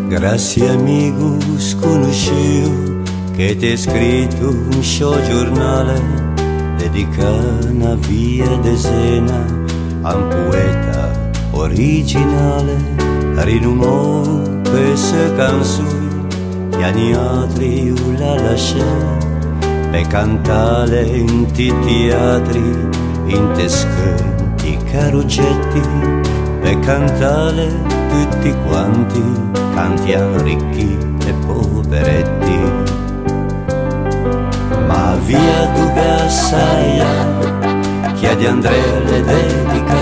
Grazie amigos, conosciu che t'è scritto un show giornale dedica una via desena a un poeta originale, rinumò queste canzoni che ogni altri la lascia per cantare in ti teatri, in te schermi, caroggetti, per cantare tutti quanti, cantiamo ricchi e poveretti. Ma via dove assai, chiedi Andrea le dedica.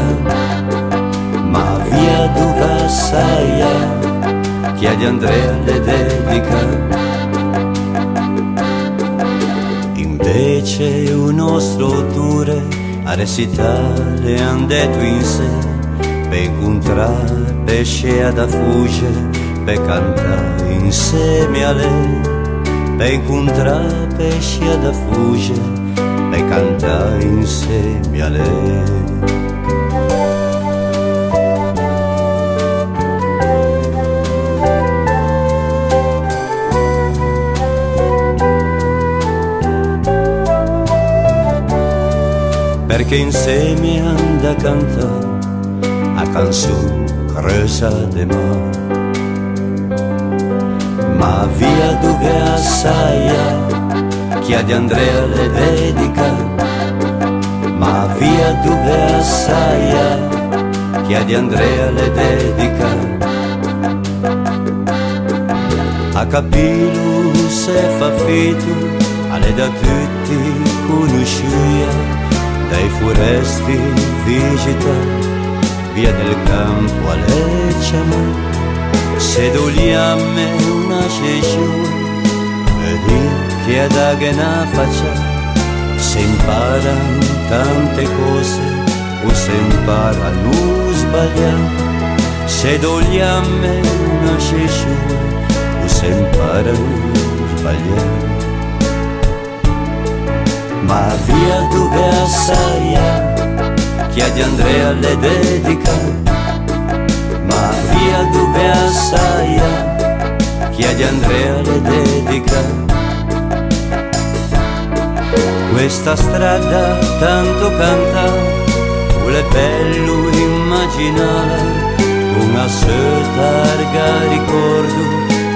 Ma via dove assai, chiedi Andrea le dedica. Invece un nostro autore a recitare han detto in sé, per incontrare pesce da fugge, per cantare insieme a lei, per incontrare pesce da fugge, per cantare insieme a lei. Perché insieme han da cantare a canzone rosa de mar. Ma via dove assai, chiedi Andrea le dedica. Ma via dove assai, chiedi Andrea le dedica. A capirlo se fa fitto, alle da tutti conosciuta, dai foresti visita, via del campo alle ciamò, se dogliamme una cesciù, e di che da che na faccia, se imparano tante cose, o se imparano a sbagliare, se dogliamme una cesciù, o se imparano a sbagliare. Ma via dove assai, chiedi Andrea le dedica. Ma via dove assai, chiedi Andrea le dedica. Questa strada tanto canta, vuole bello immaginare, una sua targa ricordo,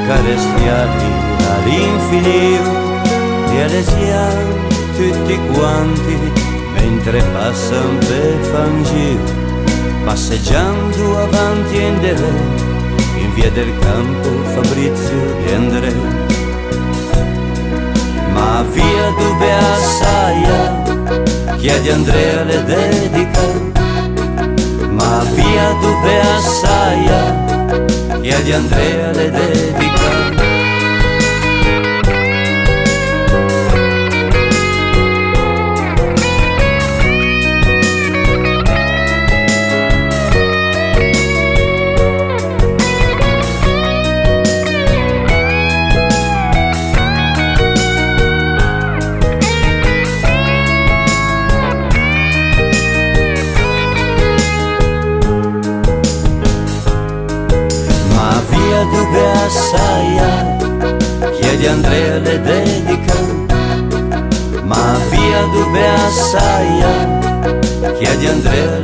carestiali all'infinito, e alesiamo tutti quanti, mentre passano per Fangio, passeggiando avanti e indietro, in via del campo Fabrizio e Andrea. Ma via dove assai, chiedi Andrea le dedica. Ma via dove assai, chiedi Andrea le dedica. Dove assai, chiedi Andrea le dedica. Ma via dove assai, chiedi Andrea